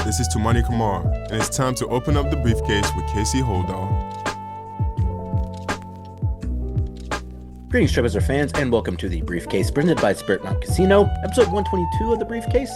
This is Toumani Camara, and it's time to open up the briefcase with Casey Holdahl. Greetings, Trailblazer fans, and welcome to the Briefcase, presented by Spirit Mountain Casino, episode 122 of the Briefcase.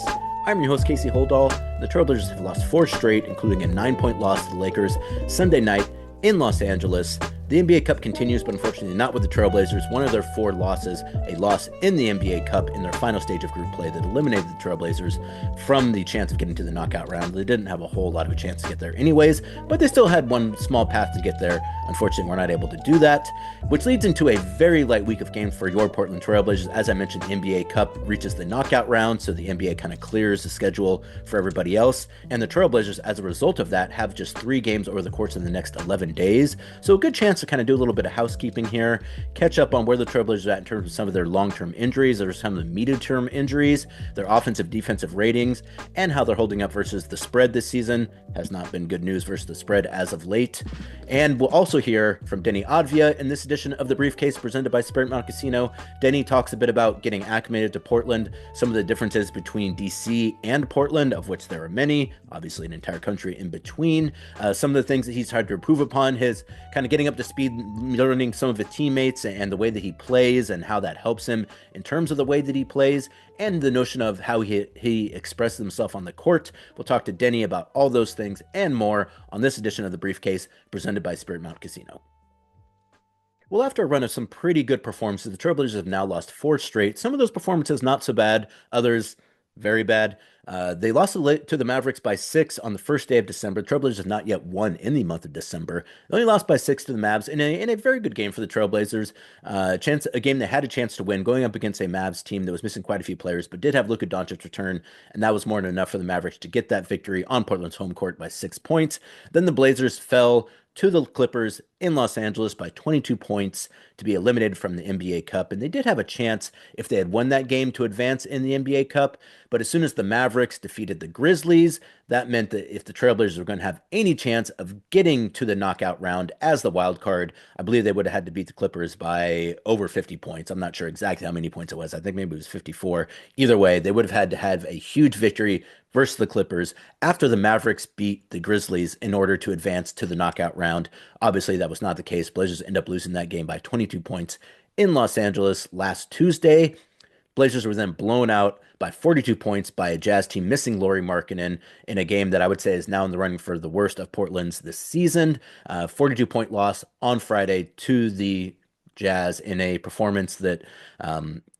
I'm your host, Casey Holdahl. The Trailblazers have lost 4 straight, including a 9-point loss to the Lakers Sunday night in Los Angeles. The NBA Cup continues, but unfortunately not with the Trailblazers. One of their 4 losses, a loss in the NBA Cup in their final stage of group play that eliminated the Trailblazers from the chance of getting to the knockout round. They didn't have a whole lot of a chance to get there anyways, but they still had one small path to get there. Unfortunately, we're not able to do that, which leads into a very light week of games for your Portland Trailblazers. As I mentioned, NBA Cup reaches the knockout round, so the NBA kind of clears the schedule for everybody else. And the Trailblazers, as a result of that, have just 3 games over the course of the next 11 days. So a good chance to kind of do a little bit of housekeeping here, catch up on where the Trailblazers are at in terms of some of their long-term injuries, or some of the medium-term injuries, their offensive defensive ratings, and how they're holding up versus the spread this season. Has not been good news versus the spread as of late. And we'll also hear from Deni Avdija in this edition of the Briefcase presented by Spirit Mountain Casino. Deni talks a bit about getting acclimated to Portland, some of the differences between DC and Portland, of which there are many, obviously an entire country in between. Some of the things that he's tried to improve upon, his kind of getting up to speed, learning some of his teammates and the way that he plays and how that helps him in terms of the way that he plays, and the notion of how he expresses himself on the court. We'll talk to Deni about all those things and more on this edition of the Briefcase presented by Spirit Mountain Casino. Well, after a run of some pretty good performances, the Trailblazers have now lost 4 straight. Some of those performances not so bad, others very bad. They lost to the Mavericks by 6 on the first day of December. The Trailblazers have not yet won in the month of December. They only lost by 6 to the Mavs in a very good game for the Trailblazers. A game they had a chance to win, going up against a Mavs team that was missing quite a few players, but did have Luka Doncic return, and that was more than enough for the Mavericks to get that victory on Portland's home court by 6 points. Then the Blazers fell to the Clippers in Los Angeles by 22 points to be eliminated from the NBA Cup. And they did have a chance, if they had won that game, to advance in the NBA Cup. But as soon as the Mavericks defeated the Grizzlies, that meant that if the Trailblazers were going to have any chance of getting to the knockout round as the wild card, I believe they would have had to beat the Clippers by over 50 points. I'm not sure exactly how many points it was. I think maybe it was 54. Either way, they would have had to have a huge victory versus the Clippers after the Mavericks beat the Grizzlies in order to advance to the knockout round. Obviously, that was not the case. Blazers end up losing that game by 22 points in Los Angeles last Tuesday. Blazers were then blown out by 42 points by a Jazz team missing Lauri Markkanen in a game that I would say is now in the running for the worst of Portland's this season. 42-point loss on Friday to the Jazz in a performance that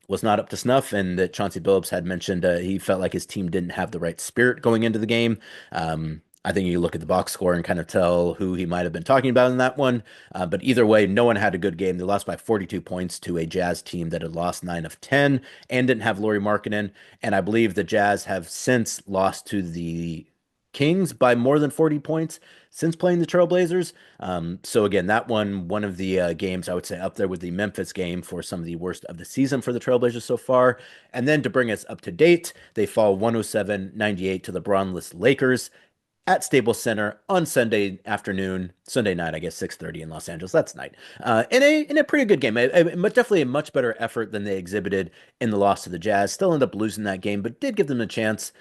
was not up to snuff, and that Chauncey Billups had mentioned he felt like his team didn't have the right spirit going into the game. I think you look at the box score and kind of tell who he might have been talking about in that one. But either way, no one had a good game. They lost by 42 points to a Jazz team that had lost 9 of 10 and didn't have Lauri Markkanen. And I believe the Jazz have since lost to the Kings by more than 40 points since playing the Trailblazers. So again, that one of the games I would say up there with the Memphis game for some of the worst of the season for the Trailblazers so far. And then to bring us up to date, they fall 107-98 to the LeBron-less Lakers at Staples Center on Sunday night, I guess 6:30 in Los Angeles. That's night. In a pretty good game, definitely a much better effort than they exhibited in the loss to the Jazz. Still end up losing that game, but did give themselves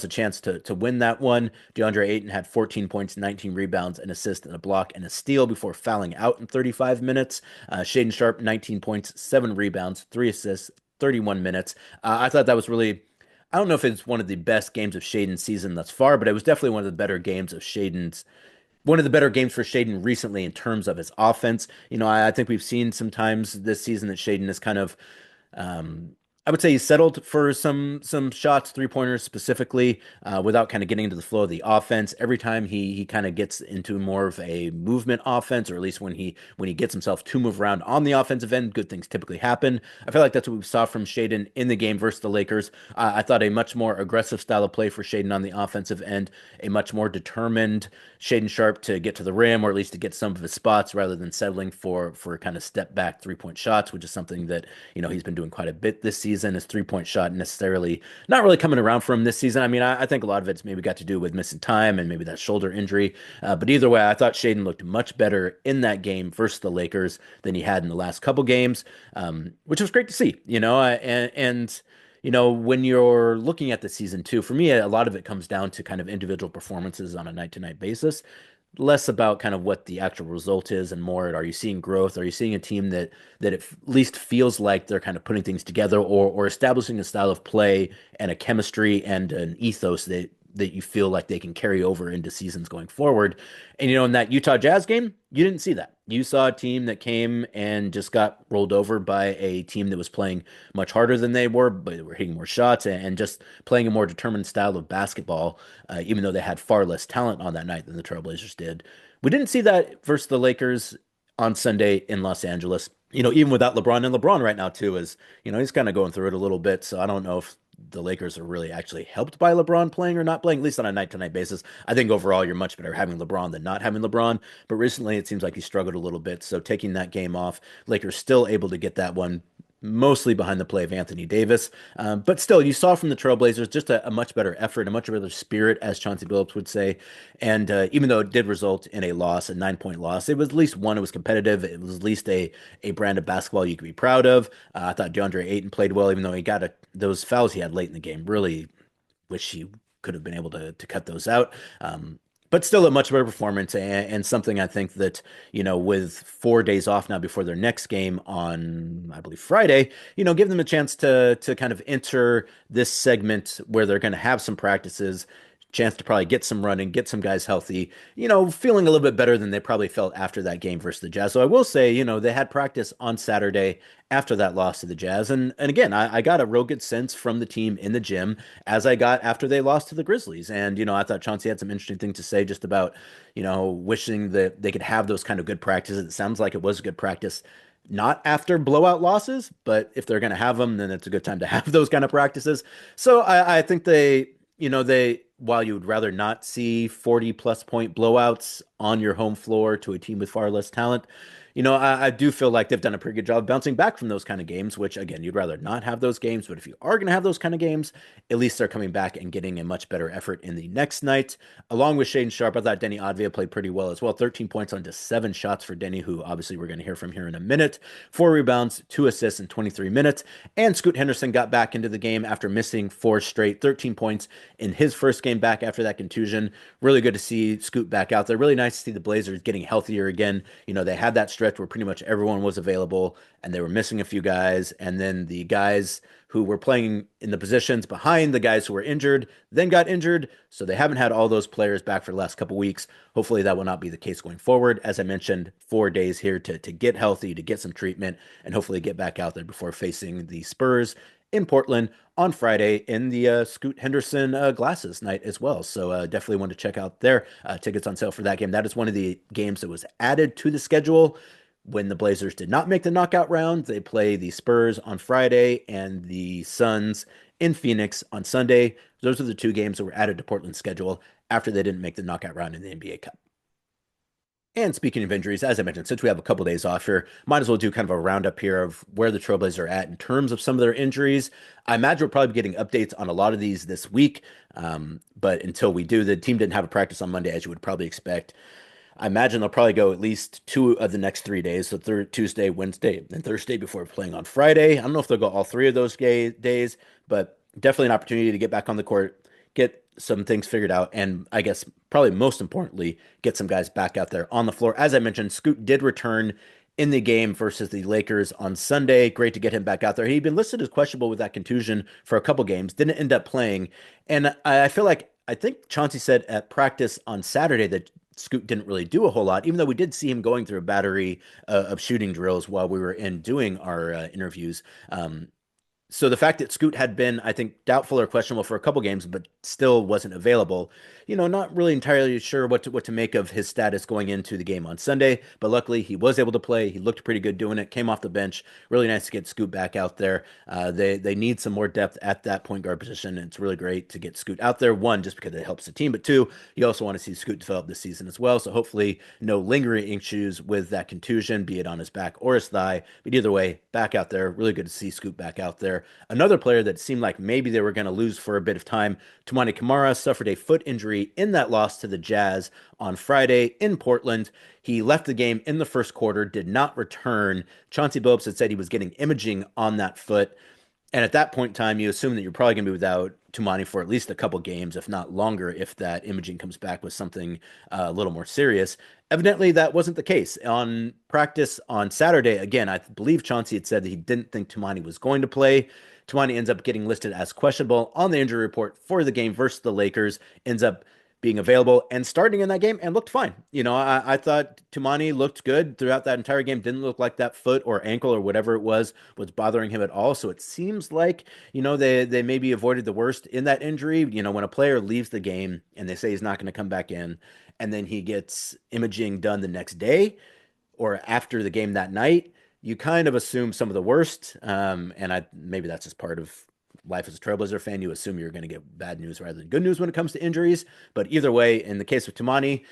a chance to win that one. DeAndre Ayton had 14 points, 19 rebounds, an assist, and a block, and a steal before fouling out in 35 minutes. Shaedon Sharpe, 19 points, 7 rebounds, 3 assists, 31 minutes. I thought that was really, I don't know if it's one of the best games of Shaedon's season thus far, but it was definitely one of the better games for Shaedon recently in terms of his offense. I think we've seen sometimes this season that Shaedon is kind of, I would say he settled for some shots, 3-pointers specifically, without kind of getting into the flow of the offense. Every time he kind of gets into more of a movement offense, or at least when he gets himself to move around on the offensive end, good things typically happen. I feel like that's what we saw from Shaedon in the game versus the Lakers. I thought a much more aggressive style of play for Shaedon on the offensive end, a much more determined Shaedon Sharpe to get to the rim, or at least to get some of his spots, rather than settling for kind of step back 3-point shots, which is something that he's been doing quite a bit this season. His 3-point shot necessarily not really coming around for him this season. I mean, I think a lot of it's maybe got to do with missing time and maybe that shoulder injury. But either way, I thought Shaedon looked much better in that game versus the Lakers than he had in the last couple games, which was great to see. And When you're looking at the season too, for me, a lot of it comes down to kind of individual performances on a night-to-night basis, less about kind of what the actual result is and more, are you seeing growth? Are you seeing a team that at least feels like they're kind of putting things together or establishing a style of play and a chemistry and an ethos that you feel like they can carry over into seasons going forward. And in that Utah Jazz game, you didn't see that. You saw a team that came and just got rolled over by a team that was playing much harder than they were, but they were hitting more shots and just playing a more determined style of basketball, even though they had far less talent on that night than the Trailblazers did. We didn't see that versus the Lakers on Sunday in Los Angeles. Even without LeBron, and LeBron right now too is, he's kind of going through it a little bit. So I don't know if the Lakers are really actually helped by LeBron playing or not playing, at least on a night-to-night basis. I think overall you're much better having LeBron than not having LeBron. But recently it seems like he struggled a little bit. So taking that game off, Lakers still able to get that one mostly behind the play of Anthony Davis. But still, you saw from the Trailblazers just a much better effort, a much better spirit, as Chauncey Billups would say. And even though it did result in a loss, a 9-point loss, it was at least one. It was competitive. It was at least a brand of basketball you could be proud of. I thought DeAndre Ayton played well, even though he got those fouls he had late in the game. Really wish he could have been able to cut those out. But still a much better performance and something I think that, with 4 days off now before their next game on, I believe, Friday, give them a chance to kind of enter this segment where they're going to have some practices, chance to probably get some running, get some guys healthy, feeling a little bit better than they probably felt after that game versus the Jazz. So I will say, they had practice on Saturday after that loss to the Jazz. And again, I got a real good sense from the team in the gym as I got after they lost to the Grizzlies. And, I thought Chauncey had some interesting things to say just about, wishing that they could have those kind of good practices. It sounds like it was a good practice. Not after blowout losses, but if they're going to have them, then it's a good time to have those kind of practices. So I think while you would rather not see 40 plus point blowouts on your home floor to a team with far less talent, I do feel like they've done a pretty good job bouncing back from those kind of games, which again, you'd rather not have those games. But if you are going to have those kind of games, at least they're coming back and getting a much better effort in the next night. Along with Shaedon Sharpe, I thought Deni Avdija played pretty well as well. 13 points on just 7 shots for Deni, who obviously we're going to hear from here in a minute. 4 rebounds, 2 assists in 23 minutes. And Scoot Henderson got back into the game after missing 4 straight, 13 points in his first game back after that contusion. Really good to see Scoot back out there. Really nice to see the Blazers getting healthier again. They had that stretch where pretty much everyone was available and they were missing a few guys. And then the guys who were playing in the positions behind the guys who were injured then got injured. So they haven't had all those players back for the last couple weeks. Hopefully that will not be the case going forward. As I mentioned, 4 days here to get healthy, to get some treatment, and hopefully get back out there before facing the Spurs in Portland on Friday in the Scoot Henderson glasses night as well. So definitely want to check out their tickets on sale for that game. That is one of the games that was added to the schedule when the Blazers did not make the knockout round. They play the Spurs on Friday and the Suns in Phoenix on Sunday. Those are the 2 games that were added to Portland's schedule after they didn't make the knockout round in the NBA Cup. And speaking of injuries, as I mentioned, since we have a couple days off here, might as well do kind of a roundup here of where the Trailblazers are at in terms of some of their injuries. I imagine we'll probably be getting updates on a lot of these this week. But until we do, the team didn't have a practice on Monday, as you would probably expect. I imagine they'll probably go at least 2 of the next 3 days. So Tuesday, Wednesday, and Thursday before playing on Friday. I don't know if they'll go all 3 of those days, but definitely an opportunity to get back on the court, get some things figured out, and I guess probably most importantly, get some guys back out there on the floor. As I mentioned, Scoot did return in the game versus the Lakers on Sunday. Great to get him back out there. He'd been listed as questionable with that contusion for a couple games, didn't end up playing. And I think Chauncey said at practice on Saturday that Scoot didn't really do a whole lot, even though we did see him going through a battery of shooting drills while we were doing our interviews. So the fact that Scoot had been, I think, doubtful or questionable for a couple games, but still wasn't available, not really entirely sure what to make of his status going into the game on Sunday. But luckily, he was able to play. He looked pretty good doing it, came off the bench. Really nice to get Scoot back out there. They need some more depth at that point guard position. And it's really great to get Scoot out there. 1, just because it helps the team, but 2, you also want to see Scoot develop this season as well. So hopefully no lingering issues with that contusion, be it on his back or his thigh. But either way, back out there. Really good to see Scoot back out there. Another player that seemed like maybe they were going to lose for a bit of time, Toumani Camara, suffered a foot injury in that loss to the Jazz on Friday in Portland. He left the game in the first quarter, did not return. Chauncey Billups had said he was getting imaging on that foot. And at that point in time, you assume that you're probably going to be without Toumani for at least a couple games, if not longer, if that imaging comes back with something a little more serious. Evidently, that wasn't the case. On practice on Saturday, again, I believe Chauncey had said that he didn't think Toumani was going to play. Toumani ends up getting listed as questionable on the injury report for the game versus the Lakers, ends up being available and starting in that game and looked fine. I thought Toumani looked good throughout that entire game. Didn't look like that foot or ankle or whatever it was bothering him at all. So it seems like, they maybe avoided the worst in that injury. When a player leaves the game and they say he's not going to come back in, and then he gets imaging done the next day or after the game that night, you kind of assume some of the worst. And maybe that's just part of life as a Trailblazer fan. You assume you're going to get bad news rather than good news when it comes to injuries. But either way, in the case of Toumani,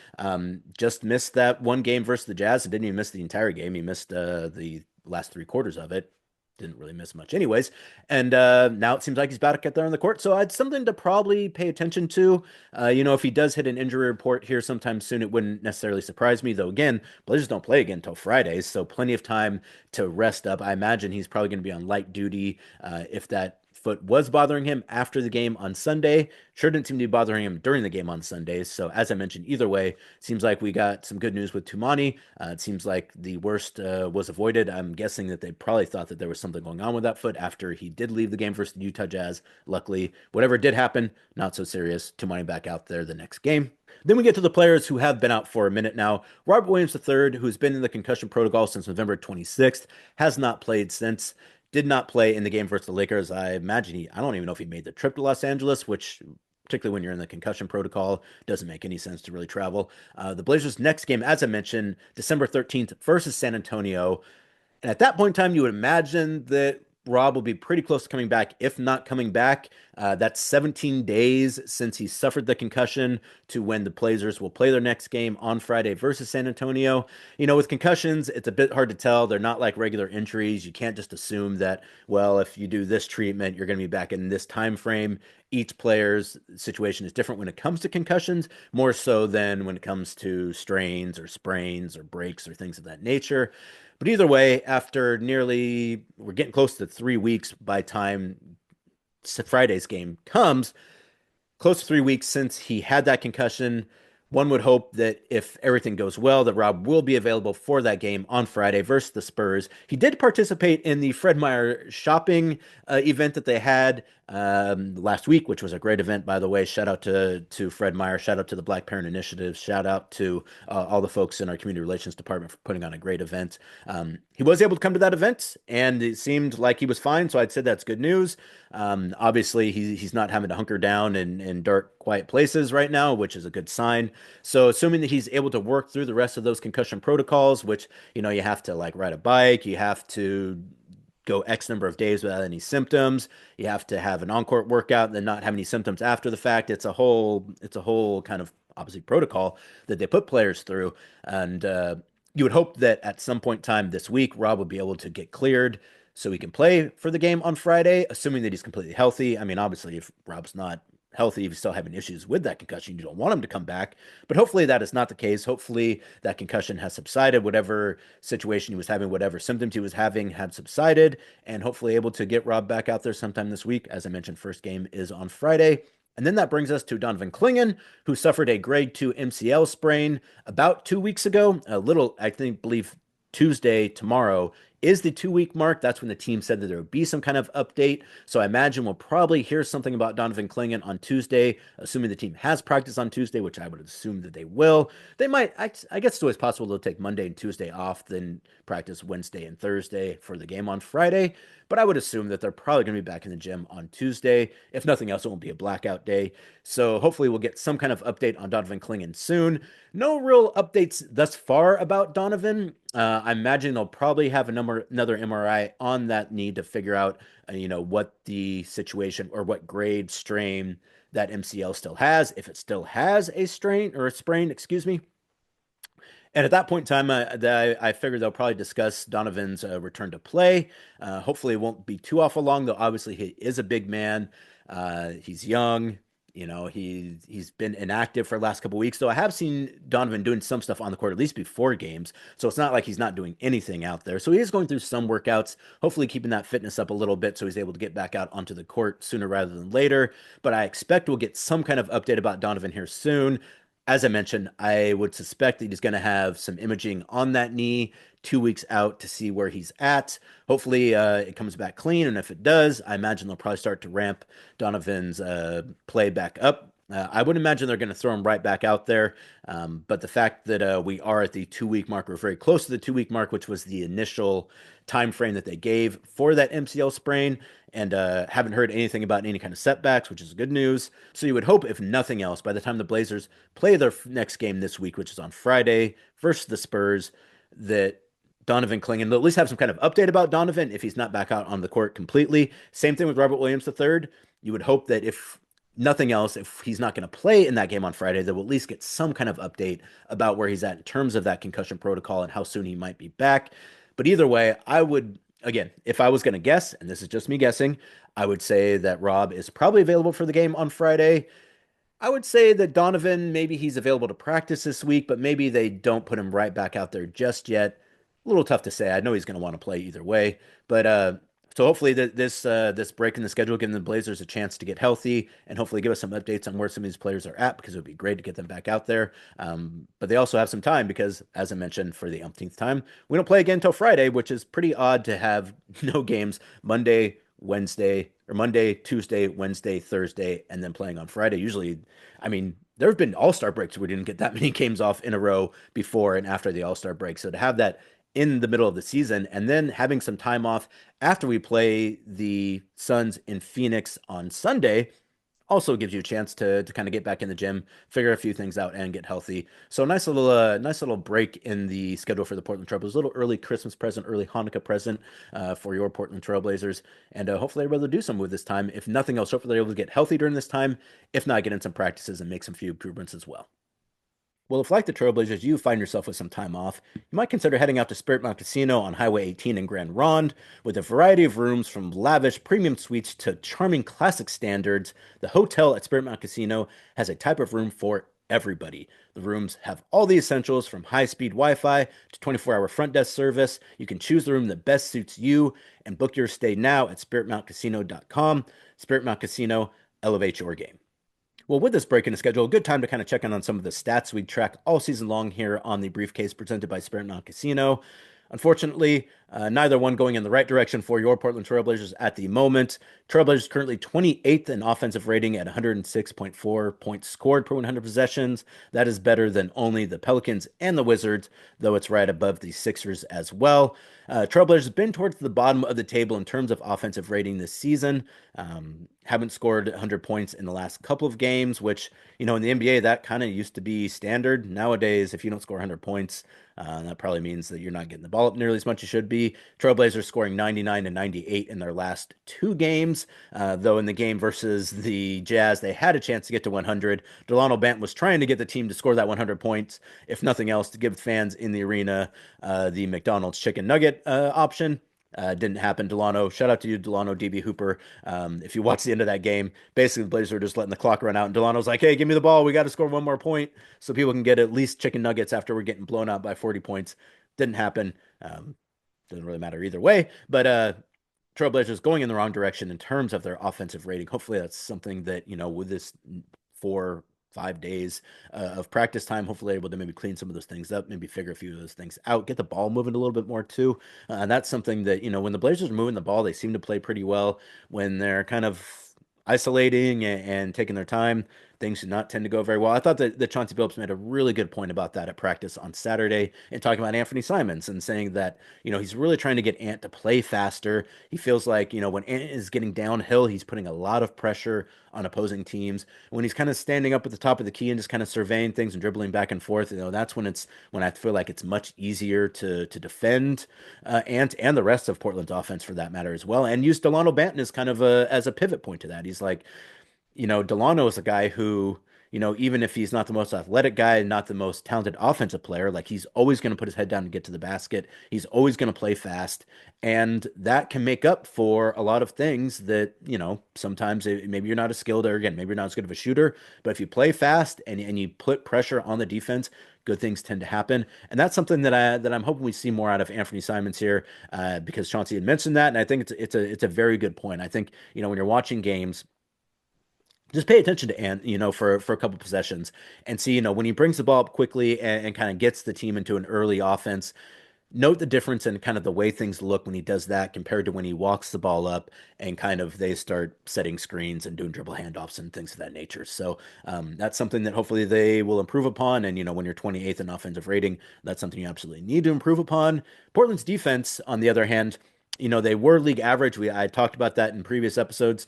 just missed that one game versus the Jazz. Didn't even miss the entire game. He missed the last 3 quarters of it. Didn't really miss much anyways. And now it seems like he's about to get there on the court. So it's something to probably pay attention to. If he does hit an injury report here sometime soon, it wouldn't necessarily surprise me. Though, again, Blazers don't play again until Fridays. So plenty of time to rest up. I imagine he's probably going to be on light duty if that foot was bothering him after the game on Sunday. Sure didn't seem to be bothering him during the game on Sundays. So as I mentioned, either way, seems like we got some good news with Toumani. It seems like the worst was avoided. I'm guessing that they probably thought that there was something going on with that foot after he did leave the game versus the Utah Jazz. Luckily, whatever did happen, not so serious. Toumani back out there the next game. Then we get to the players who have been out for a minute now. Robert Williams III, who's been in the concussion protocol since November 26th, has not played since. Did not play in the game versus the Lakers. I imagine I don't even know if he made the trip to Los Angeles, which, particularly when you're in the concussion protocol, doesn't make any sense to really travel. The Blazers' next game, as I mentioned, December 13th versus San Antonio. And at that point in time, you would imagine that Rob will be pretty close to coming back, if not coming back. That's 17 days since he suffered the concussion to when the Blazers will play their next game on Friday versus San Antonio. With concussions, it's a bit hard to tell. They're not like regular injuries. You can't just assume that, well, if you do this treatment, you're going to be back in this time frame. Each player's situation is different when it comes to concussions, more so than when it comes to strains or sprains or breaks or things of that nature. But either way, after we're getting close to 3 weeks by time Friday's game comes, close to 3 weeks since he had that concussion. One would hope that if everything goes well, that Rob will be available for that game on Friday versus the Spurs. He did participate in the Fred Meyer shopping event that they had last week, which was a great event, by the way. Shout out to Fred Meyer. Shout out to the Black Parent Initiative. Shout out to all the folks in our community relations department for putting on a great event. He was able to come to that event, and it seemed like he was fine, so I'd say that's good news. Obviously, he's not having to hunker down in dark, quiet places right now, which is a good sign. So assuming that he's able to work through the rest of those concussion protocols, which, you have to like ride a bike, you have to go X number of days without any symptoms, you have to have an on-court workout and then not have any symptoms after the fact. It's a whole kind of obviously protocol that they put players through. And you would hope that at some point in time this week, Rob would be able to get cleared so he can play for the game on Friday, assuming that he's completely healthy. I mean, obviously, if Rob's not healthy, if he's still having issues with that concussion, you don't want him to come back. But hopefully that is not the case. Hopefully that concussion has subsided. Whatever situation he was having, whatever symptoms he was having had subsided, and hopefully able to get Rob back out there sometime this week. As I mentioned, first game is on Friday. And then that brings us to Donovan Clingan, who suffered a grade 2 MCL sprain about 2 weeks ago. Believe Tuesday, tomorrow, is the 2 week mark. That's when the team said that there would be some kind of update. So I imagine we'll probably hear something about Donovan Clingan on Tuesday, assuming the team has practice on Tuesday, which I would assume that they will. They might, I guess it's always possible they'll take Monday and Tuesday off, then practice Wednesday and Thursday for the game on Friday. But I would assume that they're probably going to be back in the gym on Tuesday. If nothing else, it won't be a blackout day. So hopefully we'll get some kind of update on Donovan Clingan soon. No real updates thus far about Donovan. I imagine they'll probably have another MRI on that knee to figure out, what the situation or what grade strain that MCL still has, if it still has a strain or a sprain, excuse me. And at that point in time, I figured they'll probably discuss Donovan's return to play. Hopefully, it won't be too awful long, though. Obviously, he is a big man. He's young. He's been inactive for the last couple weeks, though I have seen Donovan doing some stuff on the court at least before games. So it's not like he's not doing anything out there. So he is going through some workouts, hopefully keeping that fitness up a little bit so he's able to get back out onto the court sooner rather than later. But I expect we'll get some kind of update about Donovan here soon. As I mentioned, I would suspect that he's going to have some imaging on that knee 2 weeks out to see where he's at. Hopefully, it comes back clean. And if it does, I imagine they'll probably start to ramp Donovan's play back up. I would imagine they're going to throw him right back out there. But the fact that we are at the 2 week mark, we're very close to the 2 week mark, which was the initial time frame that they gave for that MCL sprain, and haven't heard anything about any kind of setbacks, which is good news. So you would hope, if nothing else, by the time the Blazers play their next game this week, which is on Friday versus the Spurs, that Donovan Clingan, they'll at least have some kind of update about Donovan if he's not back out on the court completely. Same thing with Robert Williams III. You would hope that if nothing else, if he's not going to play in that game on Friday, they will at least get some kind of update about where he's at in terms of that concussion protocol and how soon he might be back. But either way, I would, again, if I was going to guess, and this is just me guessing, I would say that Rob is probably available for the game on Friday. I would say that Donovan, maybe he's available to practice this week, but maybe they don't put him right back out there just yet. A little tough to say. I know he's going to want to play either way, but so hopefully this break in the schedule, giving the Blazers a chance to get healthy and hopefully give us some updates on where some of these players are at, because it would be great to get them back out there. But they also have some time because, as I mentioned, for the umpteenth time, we don't play again until Friday, which is pretty odd to have no games Monday, Wednesday, or Monday, Tuesday, Wednesday, Thursday, and then playing on Friday. Usually, I mean, there have been All-Star breaks where we didn't get that many games off in a row before and after the All-Star break. So to have that in the middle of the season and then having some time off after we play the Suns in Phoenix on Sunday also gives you a chance to kind of get back in the gym, figure a few things out, and get healthy. So nice little break in the schedule for the Portland Trailblazers. A little early Christmas present, early Hanukkah present for your Portland Trailblazers, and hopefully they're able to do something with this time. If nothing else, hopefully they're able to get healthy during this time. If not, get in some practices and make some few improvements as well. Well, if like the Trailblazers, you find yourself with some time off, you might consider heading out to Spirit Mountain Casino on Highway 18 in Grand Ronde. With a variety of rooms from lavish premium suites to charming classic standards, the hotel at Spirit Mountain Casino has a type of room for everybody. The rooms have all the essentials from high-speed Wi-Fi to 24-hour front desk service. You can choose the room that best suits you and book your stay now at spiritmountcasino.com. Spirit Mountain Casino, elevate your game. Well, with this break in the schedule, a good time to kind of check in on some of the stats we track all season long here on the briefcase presented by Spirit Mountain Casino. Unfortunately, neither one going in the right direction for your Portland Trailblazers at the moment. Trailblazers currently 28th in offensive rating at 106.4 points scored per 100 possessions. That is better than only the Pelicans and the Wizards, though it's right above the Sixers as well. Trailblazers have been towards the bottom of the table in terms of offensive rating this season. Haven't scored 100 points in the last couple of games, which, in the NBA, that kind of used to be standard. Nowadays, if you don't score 100 points, that probably means that you're not getting the ball up nearly as much as you should be. Trailblazers scoring 99 and 98 in their last two games, though in the game versus the Jazz, they had a chance to get to 100. Delano Banton was trying to get the team to score that 100 points, if nothing else, to give fans in the arena the McDonald's chicken nugget option. Didn't happen. Delano, shout out to you, Delano, DB Hooper. If you watch the end of that game, basically the Blazers were just letting the clock run out, and Delano's like, hey, give me the ball. We got to score one more point so people can get at least chicken nuggets after we're getting blown out by 40 points. Didn't happen. Doesn't really matter either way, but Trailblazers going in the wrong direction in terms of their offensive rating. Hopefully that's something that, with this 4-5 days of practice time, hopefully able to maybe clean some of those things up, maybe figure a few of those things out, get the ball moving a little bit more too. And that's something that, when the Blazers are moving the ball, they seem to play pretty well. When they're kind of isolating and taking their time, things do not tend to go very well. I thought that Chauncey Billups made a really good point about that at practice on Saturday and talking about Anthony Simons and saying that, he's really trying to get Ant to play faster. He feels like, when Ant is getting downhill, he's putting a lot of pressure on opposing teams. When he's kind of standing up at the top of the key and just kind of surveying things and dribbling back and forth, that's when I feel like it's much easier to defend Ant and the rest of Portland's offense for that matter as well, and use Delano Banton as kind of as a pivot point to that. He's like, Delano is a guy who even if he's not the most athletic guy and not the most talented offensive player, like he's always going to put his head down and get to the basket. He's always going to play fast. And that can make up for a lot of things that, sometimes maybe you're not as skilled, or again, maybe you're not as good of a shooter, but if you play fast and you put pressure on the defense, good things tend to happen. And that's something that I'm hoping we see more out of Anthony Simons here, because Chauncey had mentioned that. And I think it's a very good point. I think, when you're watching games, just pay attention to Ant, for a couple possessions and see, when he brings the ball up quickly and kind of gets the team into an early offense, note the difference in kind of the way things look when he does that compared to when he walks the ball up and kind of they start setting screens and doing dribble handoffs and things of that nature. So that's something that hopefully they will improve upon. And, when you're 28th in offensive rating, that's something you absolutely need to improve upon. Portland's defense, on the other hand, they were league average. I talked about that in previous episodes.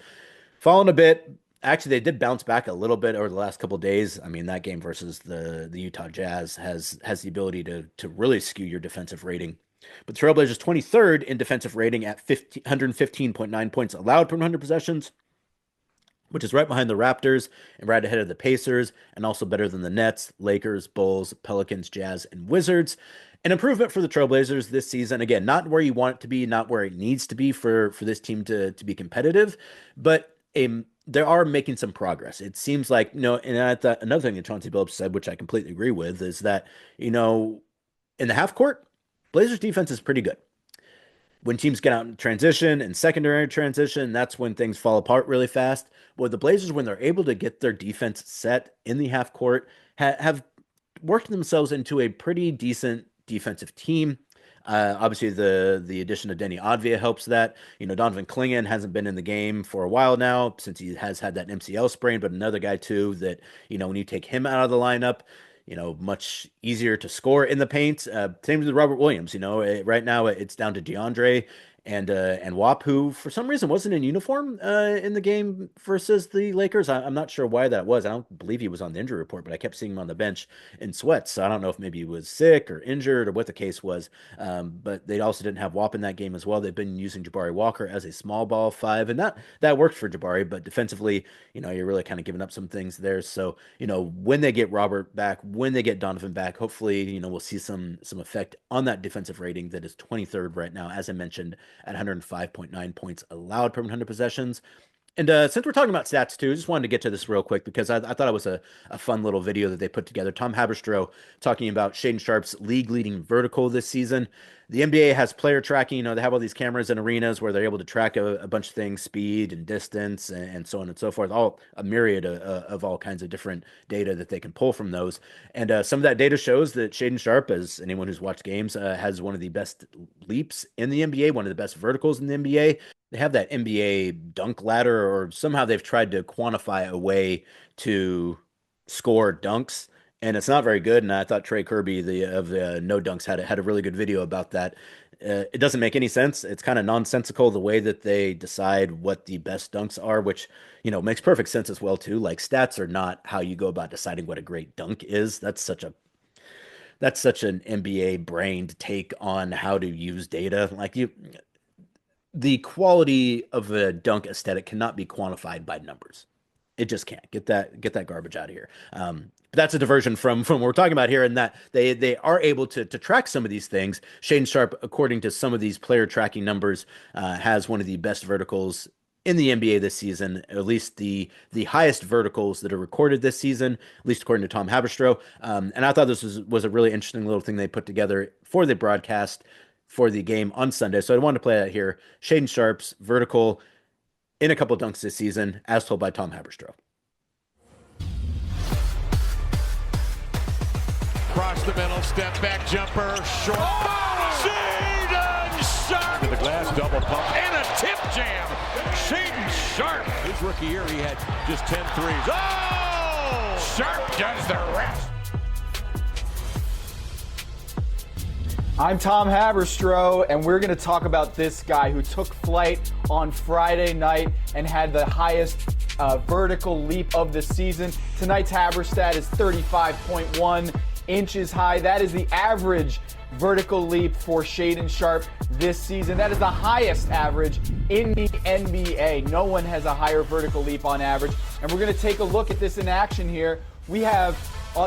Fallen a bit. Actually, they did bounce back a little bit over the last couple of days. I mean, that game versus the Utah Jazz has the ability to really skew your defensive rating. But the Trailblazers 23rd in defensive rating at 115.9 points allowed per 100 possessions, which is right behind the Raptors and right ahead of the Pacers, and also better than the Nets, Lakers, Bulls, Pelicans, Jazz, and Wizards. An improvement for the Trailblazers this season. Again, not where you want it to be, not where it needs to be for this team to be competitive, but they are making some progress. It seems like, and I thought another thing that Chauncey Billups said, which I completely agree with, is that, in the half court, Blazers defense is pretty good. When teams get out in transition and secondary transition, that's when things fall apart really fast. But the Blazers, when they're able to get their defense set in the half court, have worked themselves into a pretty decent defensive team. Obviously, the addition of Deni Avdija helps that. Donovan Clingan hasn't been in the game for a while now since he has had that MCL sprain, but another guy too that, when you take him out of the lineup, much easier to score in the paint. Same with Robert Williams. Right now it's down to DeAndre and Wap, who for some reason wasn't in uniform in the game versus the Lakers. I'm not sure why that was. I don't believe he was on the injury report, but I kept seeing him on the bench in sweats. So I don't know if maybe he was sick or injured or what the case was. But they also didn't have Wap in that game as well. They've been using Jabari Walker as a small ball five, and that worked for Jabari. But defensively, you're really kind of giving up some things there. So when they get Robert back, when they get Donovan back, hopefully we'll see some effect on that defensive rating that is 23rd right now, as I mentioned, at 105.9 points allowed per 100 possessions. And since we're talking about stats too, I just wanted to get to this real quick because I thought it was a fun little video that they put together. Tom Haberstroh talking about Shaedon Sharpe's league-leading vertical this season. The NBA has player tracking. They have all these cameras in arenas where they're able to track a bunch of things, speed and distance and so on and so forth, all a myriad of all kinds of different data that they can pull from those. And some of that data shows that Shaedon Sharpe, as anyone who's watched games, has one of the best leaps in the NBA, one of the best verticals in the NBA. They have that NBA dunk ladder, or somehow they've tried to quantify a way to score dunks, and it's not very good. And I thought Trey Kirby of the No Dunks had a really good video about that. It doesn't make any sense. It's kind of nonsensical the way that they decide what the best dunks are, which makes perfect sense as well too. Like, stats are not how you go about deciding what a great dunk is. That's such an NBA brained take on how to use data. The quality of a dunk aesthetic cannot be quantified by numbers. It just can't. Get that garbage out of here. But that's a diversion from what we're talking about here, in that they are able to track some of these things. Shaedon Sharpe, according to some of these player tracking numbers, has one of the best verticals in the NBA this season, at least the highest verticals that are recorded this season, at least according to Tom Haberstroh. And I thought this was a really interesting little thing they put together for the broadcast for the game on Sunday. So I wanted to play that here. Shaedon Sharpe's vertical in a couple of dunks this season, as told by Tom Haberstroh. Across the middle, step back jumper, short. Oh! Shaedon Sharpe! To the glass, double pump, and a tip jam. Shaedon Sharpe. His rookie year, he had just 10 threes. Oh! Sharpe does the rest. I'm Tom Haberstroh, and we're going to talk about this guy who took flight on Friday night and had the highest vertical leap of the season. Tonight's Haberstat is 35.1 inches high. That is the average vertical leap for Shaedon Sharpe this season. That is the highest average in the NBA. No one has a higher vertical leap on average. And we're going to take a look at this in action here. We have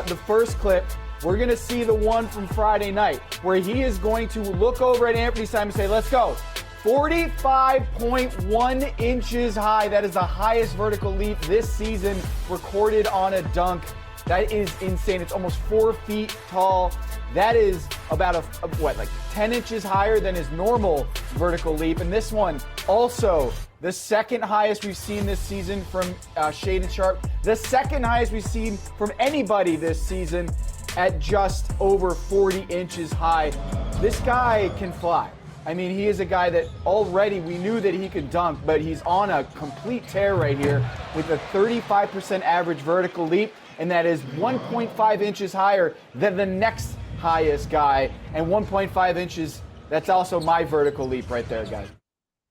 the first clip. We're going to see the one from Friday night where he is going to look over at Anthony Simon and say, let's go. 45.1 inches high. That is the highest vertical leap this season recorded on a dunk. That is insane. It's almost 4 feet tall. That is about like 10 inches higher than his normal vertical leap. And this one also the second highest we've seen this season from Shaedon Sharpe. The second highest we've seen from anybody this season at just over 40 inches high. This guy can fly. I mean, he is a guy that already we knew that he could dunk, but he's on a complete tear right here with a 35% average vertical leap, and that is 1.5 inches higher than the next highest guy, and 1.5 inches, that's also my vertical leap right there, guys.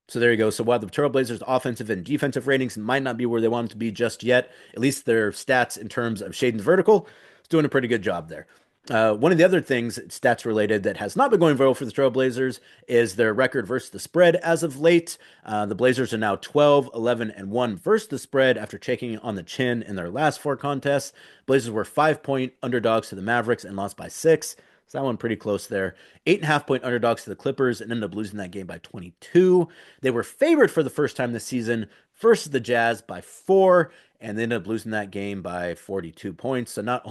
So there you go. So while the Trailblazers' offensive and defensive ratings might not be where they want them to be just yet, at least their stats in terms of Shaedon's vertical is doing a pretty good job there. One of the other things, stats related, that has not been going well for the Trailblazers is their record versus the spread as of late. The Blazers are now 12, 11, and 1 versus the spread after taking on the chin in their last 4 contests. Blazers were 5-point underdogs to the Mavericks and lost by 6. So that one pretty close there. 8.5-point underdogs to the Clippers and ended up losing that game by 22. They were favored for the first time this season versus the Jazz by 4. And they ended up losing that game by 42 points. So not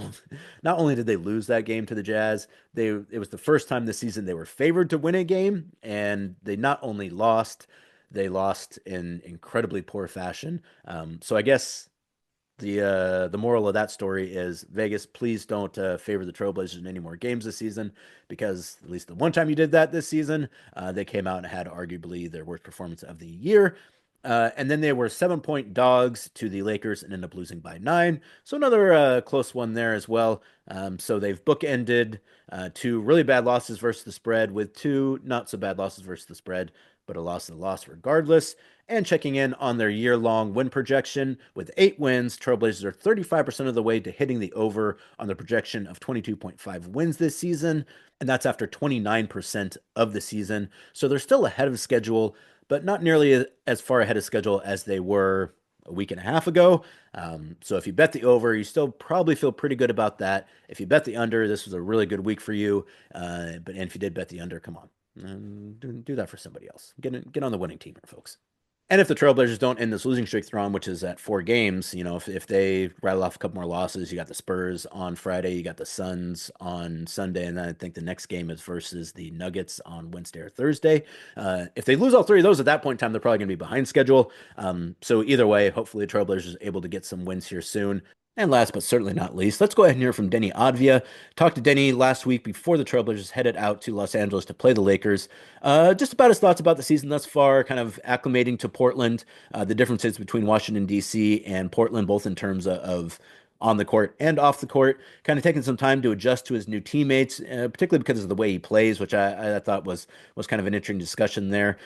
only did they lose that game to the Jazz, it was the first time this season they were favored to win a game, and they not only lost, they lost in incredibly poor fashion. So I guess the moral of that story is, Vegas, please don't favor the Trailblazers in any more games this season, because at least the one time you did that this season, they came out and had arguably their worst performance of the year. And then they were 7-point dogs to the Lakers and ended up losing by 9. So another close one there as well. So they've bookended 2 really bad losses versus the spread with 2 not so bad losses versus the spread, but a loss is a loss regardless. And checking in on their year-long win projection with 8 wins, Trailblazers are 35% of the way to hitting the over on the projection of 22.5 wins this season. And that's after 29% of the season. So they're still ahead of schedule, but not nearly as far ahead of schedule as they were a week and a half ago. So if you bet the over, you still probably feel pretty good about that. If you bet the under, this was a really good week for you. And if you did bet the under, come on, do that for somebody else. Get on the winning team here, folks. And if the Trailblazers don't end this losing streak they're on, which is at 4 games, if they rattle off a couple more losses, you got the Spurs on Friday, you got the Suns on Sunday, and then I think the next game is versus the Nuggets on Wednesday or Thursday. If they lose all 3 of those at that point in time, they're probably going to be behind schedule. So either way, hopefully the Trailblazers are able to get some wins here soon. And last but certainly not least, let's go ahead and hear from Deni Avdija. Talked to Deni last week before the Trailblazers headed out to Los Angeles to play the Lakers. Just about his thoughts about the season thus far, kind of acclimating to Portland, the differences between Washington, D.C. and Portland, both in terms of on the court and off the court, kind of taking some time to adjust to his new teammates, particularly because of the way he plays, which I thought was kind of an interesting discussion there.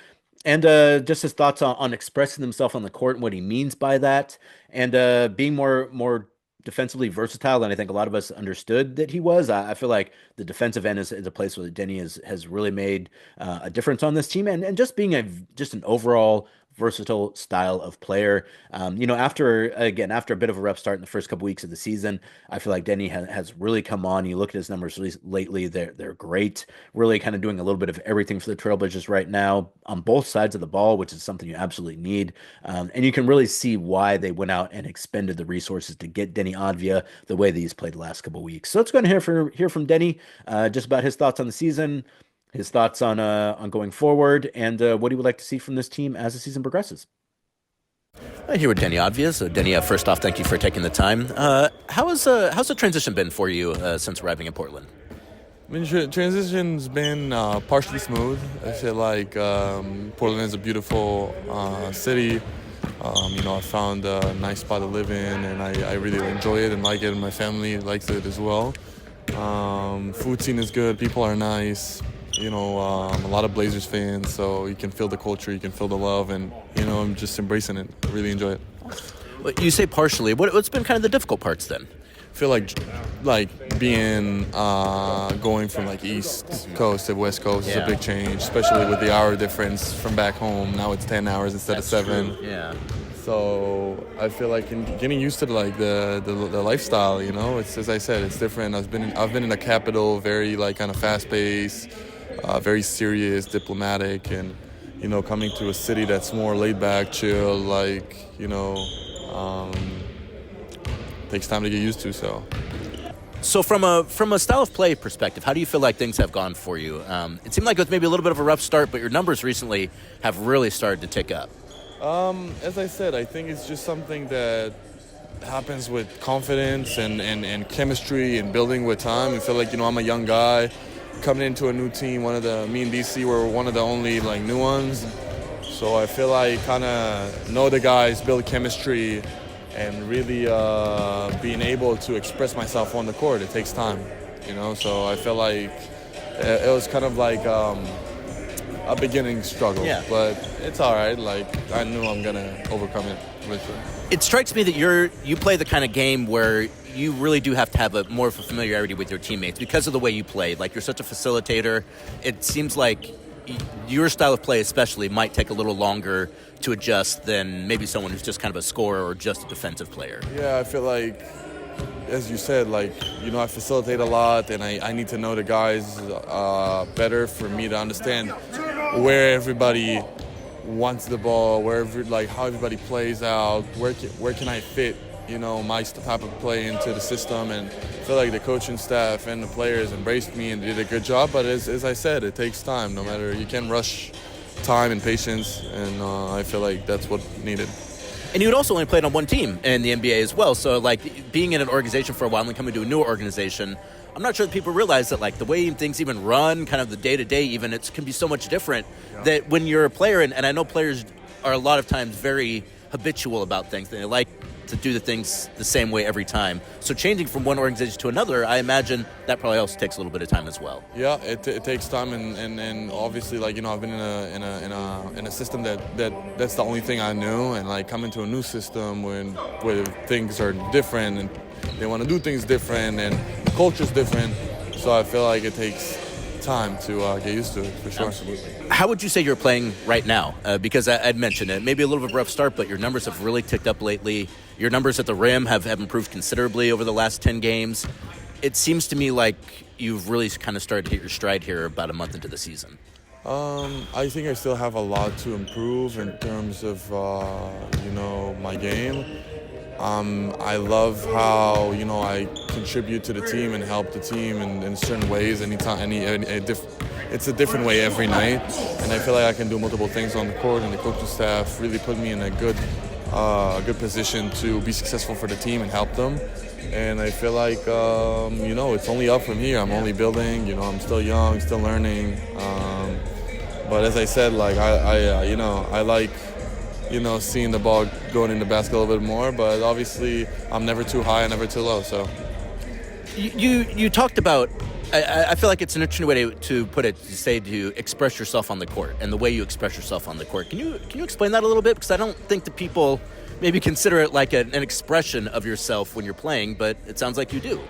And just his thoughts on expressing himself on the court and what he means by that, and being more defensively versatile than I think a lot of us understood that he was. I feel like the defensive end is a place where Deni has really made a difference on this team, and just being just an overall versatile style of player. After a bit of a rough start in the first couple weeks of the season, I feel like Deni has really come on. You look at his numbers lately, they're great. Really kind of doing a little bit of everything for the Trailblazers right now on both sides of the ball, which is something you absolutely need. And you can really see why they went out and expended the resources to get Deni Avdija the way that he's played the last couple weeks. So let's go ahead and hear from Deni just about his thoughts on the season, his thoughts on going forward, and what he would like to see from this team as the season progresses. I'm here with Deni Avdija. So, Deni, first off, thank you for taking the time. How's the transition been for you since arriving in Portland? I mean, transition's been partially smooth. I feel like Portland is a beautiful city. I found a nice spot to live in, and I really enjoy it and like it, and my family likes it as well. Food scene is good. People are nice. A lot of Blazers fans, so you can feel the culture, you can feel the love, and, I'm just embracing it. I really enjoy it. You say partially. What's been kind of the difficult parts then feel like being going from like East Coast to West Coast is a big change, especially with the hour difference from back home. Now it's 10 hours instead of 7. True. Yeah. So I feel like getting used to like the lifestyle, you know. It's, as I said, it's different. I've been in the capital, very like kind of fast paced, very serious, diplomatic, and you know, coming to a city that's more laid back, chill, like, you know, takes time to get used to. So from a style of play perspective, how do you feel like things have gone for you? It seemed like it was maybe a little bit of a rough start, but your numbers recently have really started to tick up. As I said, I think it's just something that happens with confidence and chemistry and building with time. I feel like, you know, I'm a young guy coming into a new team. Me and DC were one of the only like new ones. So I feel like kind of know the guys, build chemistry, and really being able to express myself on the court. It takes time, you know. So I feel like it was kind of like a beginning struggle, but it's all right. Like, I knew I'm gonna overcome it eventually. It strikes me that you play the kind of game where you really do have to have more of a familiarity with your teammates because of the way you play. Like, you're such a facilitator. It seems like your style of play especially might take a little longer to adjust than maybe someone who's just kind of a scorer or just a defensive player. Yeah, I feel like, as you said, like, you know, I facilitate a lot, and I need to know the guys better for me to understand where everybody wants the ball, how everybody plays out, where can I fit, you know, my type of play into the system. And I feel like the coaching staff and the players embraced me and did a good job. But as I said, it takes time. No matter, you can rush time and patience, and I feel like that's what needed. And you had also only played on one team in the NBA as well. So, like, being in an organization for a while and coming to a new organization, I'm not sure that people realize that, like, the way things even run, kind of the day-to-day even, it can be so much different that when you're a player, and I know players are a lot of times very habitual about things. They like to do the things the same way every time. So changing from one organization to another, I imagine that probably also takes a little bit of time as well. Yeah, it takes time, and obviously, like, you know, I've been in a system that's the only thing I knew, and like coming to a new system where things are different and they want to do things different and the culture's different. So I feel like it takes time to get used to it, for sure. Absolutely. How would you say you're playing right now? Because I'd mentioned it, maybe a little bit of a rough start, but your numbers have really ticked up lately. Your numbers at the rim have improved considerably over the last 10 games. It seems to me like you've really kind of started to hit your stride here about a month into the season. I think I still have a lot to improve in terms of, you know, my game. I love how, you know, I contribute to the team and help the team in certain ways. It's a different way every night, and I feel like I can do multiple things on the court, and the coaching staff really put me in a good position to be successful for the team and help them. And I feel like, you know, it's only up from here. I'm only building. You know, I'm still young, still learning. But as I said, like, I like, you know, seeing the ball going in the basket a little bit more, but obviously I'm never too high and never too low. So you talked about, I feel like it's an interesting way to put it, to say to express yourself on the court and the way you express yourself on the court. Can you explain that a little bit? Because I don't think that people maybe consider it like an expression of yourself when you're playing, but it sounds like you do.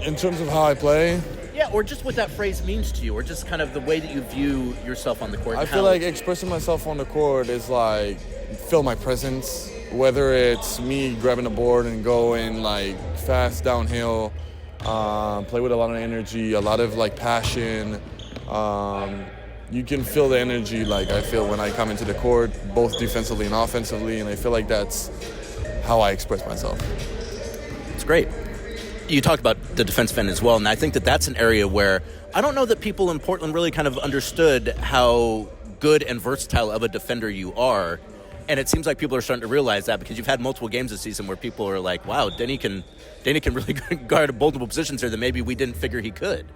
In terms of how I play? Yeah, or just what that phrase means to you, or just kind of the way that you view yourself on the court. I feel like expressing myself on the court is like feel my presence, whether it's me grabbing the board and going like fast downhill, play with a lot of energy, a lot of like passion. You can feel the energy like I feel when I come into the court, both defensively and offensively, and I feel like that's how I express myself. It's great. You talked about the defensive end as well, and I think that that's an area where I don't know that people in Portland really kind of understood how good and versatile of a defender you are, and it seems like people are starting to realize that because you've had multiple games this season where people are like, wow, Deni can really guard multiple positions here that maybe we didn't figure he could.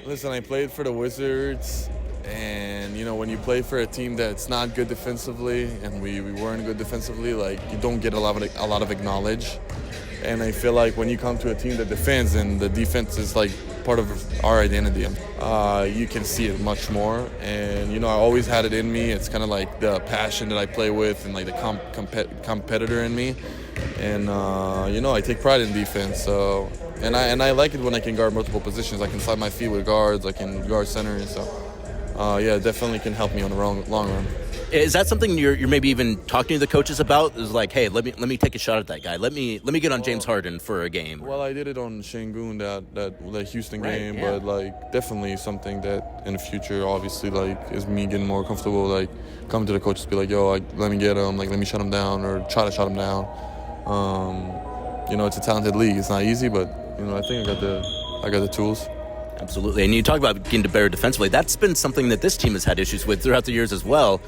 Listen, I played for the Wizards, and, you know, when you play for a team that's not good defensively, and we weren't good defensively, like, you don't get a lot of acknowledge. And I feel like when you come to a team that defends and the defense is like part of our identity. You can see it much more, and I always had it in me. It's kind of like the passion that I play with and like the competitor in me, and I take pride in defense. So and I like it when I can guard multiple positions. I can slide my feet with guards. I can guard center, so it definitely can help me on the long run. Is that something you're maybe even talking to the coaches about? Is like, hey, let me take a shot at that guy. Let me get on James Harden for a game. Well, I did it on Shangoon that Houston game, yeah. but like definitely something that in the future, obviously, like is me getting more comfortable, like coming to the coaches, be like, yo, let me get him, like let me shut him down or try to shut him down. It's a talented league. It's not easy, but I think I got the tools. Absolutely. And you talk about getting to better defensively. That's been something that this team has had issues with throughout the years as well.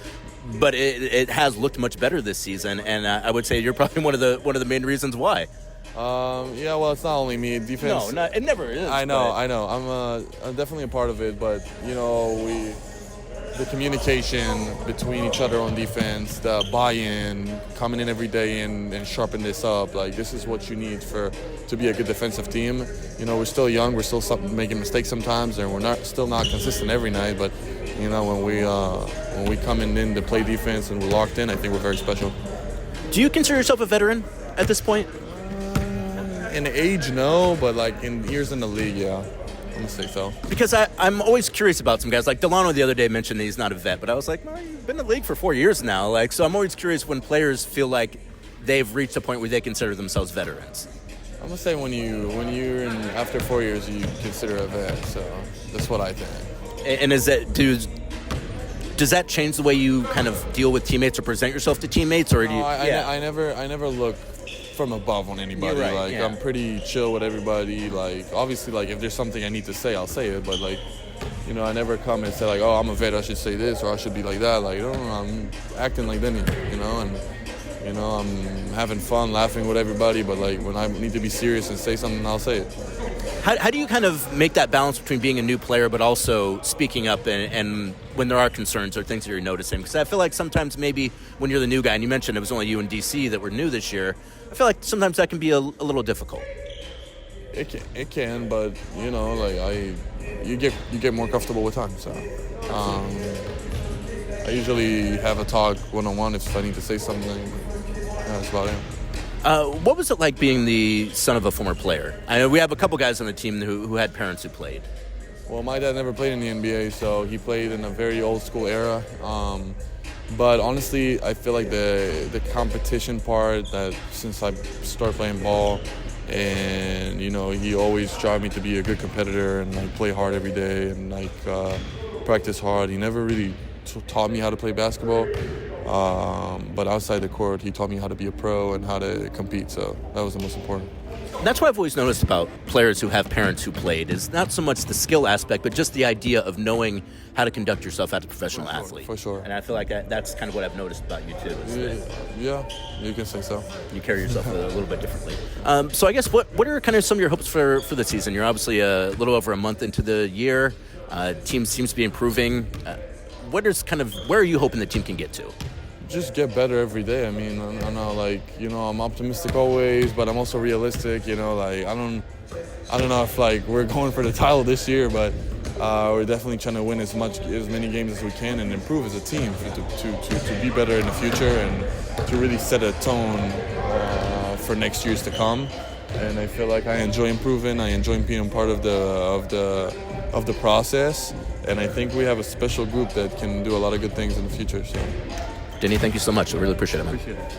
But it has looked much better this season, and I would say you're probably one of the main reasons why. Well, it's not only me. Defense. No, it never is. I know. I'm definitely a part of it, but the communication between each other on defense, the buy-in, coming in every day and sharpen this up. Like this is what you need to be a good defensive team. We're still young. We're still making mistakes sometimes, and we're still not consistent every night. But when we come in to play defense and we're locked in, I think we're very special. Do you consider yourself a veteran at this point? In age, no, but like in years in the league, yeah. I'm gonna say so. Because I'm always curious about some guys. Like Delano the other day mentioned that he's not a vet, but I was like, well, you've been in the league for 4 years now. Like, so I'm always curious when players feel like they've reached a point where they consider themselves veterans. I'm gonna say when you're in after 4 years, you consider a vet. So that's what I think. And does that change the way you kind of deal with teammates or present yourself to teammates, or do you? I never look from above on anybody. Right, like yeah. I'm pretty chill with everybody. Like obviously, like if there's something I need to say, I'll say it. But like, I never come and say like, oh, I'm a vet, I should say this or I should be like that. Like, I'm acting like Deni, and I'm having fun, laughing with everybody. But like when I need to be serious and say something, I'll say it. How do you kind of make that balance between being a new player but also speaking up and when there are concerns or things that you're noticing? Because I feel like sometimes maybe when you're the new guy, and you mentioned it was only you and DC that were new this year, I feel like sometimes that can be a little difficult. It can, but you get more comfortable with time. So I usually have a talk one-on-one if I need to say something. That's about it. What was it like being the son of a former player? I know we have a couple guys on the team who had parents who played. Well, my dad never played in the NBA, so he played in a very old school era. But honestly, I feel like the competition part, that since I started playing ball, and he always tried me to be a good competitor and like play hard every day and like practice hard. He never really taught me how to play basketball. But outside the court, he taught me how to be a pro and how to compete, so that was the most important. That's what I've always noticed about players who have parents who played, is not so much the skill aspect, but just the idea of knowing how to conduct yourself as a professional athlete. For sure. And I feel like that's kind of what I've noticed about you, too. Yeah, you can say so. You carry yourself a little bit differently. So I guess what are kind of some of your hopes for the season? You're obviously a little over a month into the year. Team seems to be improving. Where are you hoping the team can get to? Just get better every day. I mean, I know, I'm optimistic always, but I'm also realistic. I don't know if we're going for the title this year, but we're definitely trying to win as many games as we can and improve as a team to be better in the future and to really set a tone for next years to come. And I feel like I enjoy improving. I enjoy being part of the process, and I think we have a special group that can do a lot of good things in the future. So. Deni, thank you so much. I really appreciate it, man. Appreciate it.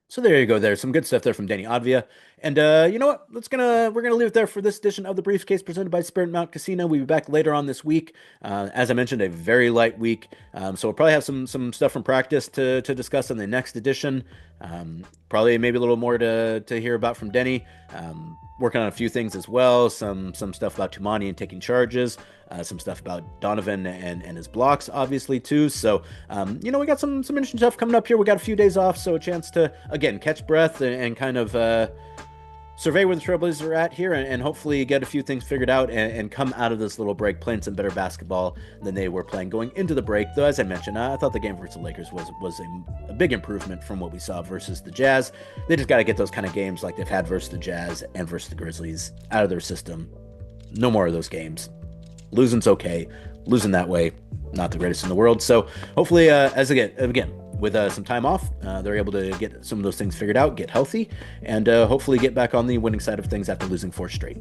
So there you go. There's some good stuff there from Deni Avdija. And you know what? We're gonna leave it there for this edition of the Briefcase presented by Spirit Mount Casino. We'll be back later on this week. As I mentioned, a very light week. So we'll probably have some stuff from practice to discuss in the next edition. Probably maybe a little more to hear about from Deni. Working on a few things as well. Some stuff about Toumani and taking charges. Some stuff about Donovan and his blocks, obviously, too. So, we got some interesting stuff coming up here. We got a few days off, so a chance to, again, catch breath and kind of survey where the Trailblazers are at here and hopefully get a few things figured out and come out of this little break playing some better basketball than they were playing going into the break. Though, as I mentioned, I thought the game versus the Lakers was a big improvement from what we saw versus the Jazz. They just got to get those kind of games like they've had versus the Jazz and versus the Grizzlies out of their system no more of those games. Losing's okay. Losing that way, not the greatest in the world. So hopefully, again, with some time off, they're able to get some of those things figured out, get healthy, and hopefully get back on the winning side of things after losing 4 straight.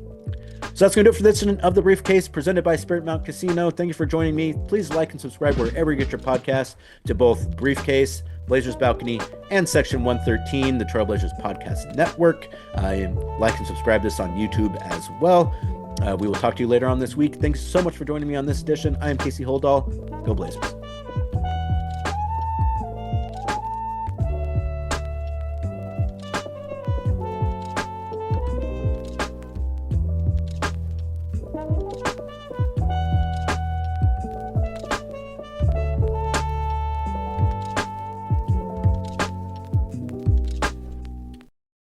So that's going to do it for this edition of The Briefcase, presented by Spirit Mountain Casino. Thank you for joining me. Please like and subscribe wherever you get your podcasts to both Briefcase, Blazers Balcony, and Section 113, the Trailblazers Podcast Network. Like and subscribe this on YouTube as well. We will talk to you later on this week. Thanks so much for joining me on this edition. I am Casey Holdahl. Go Blazers.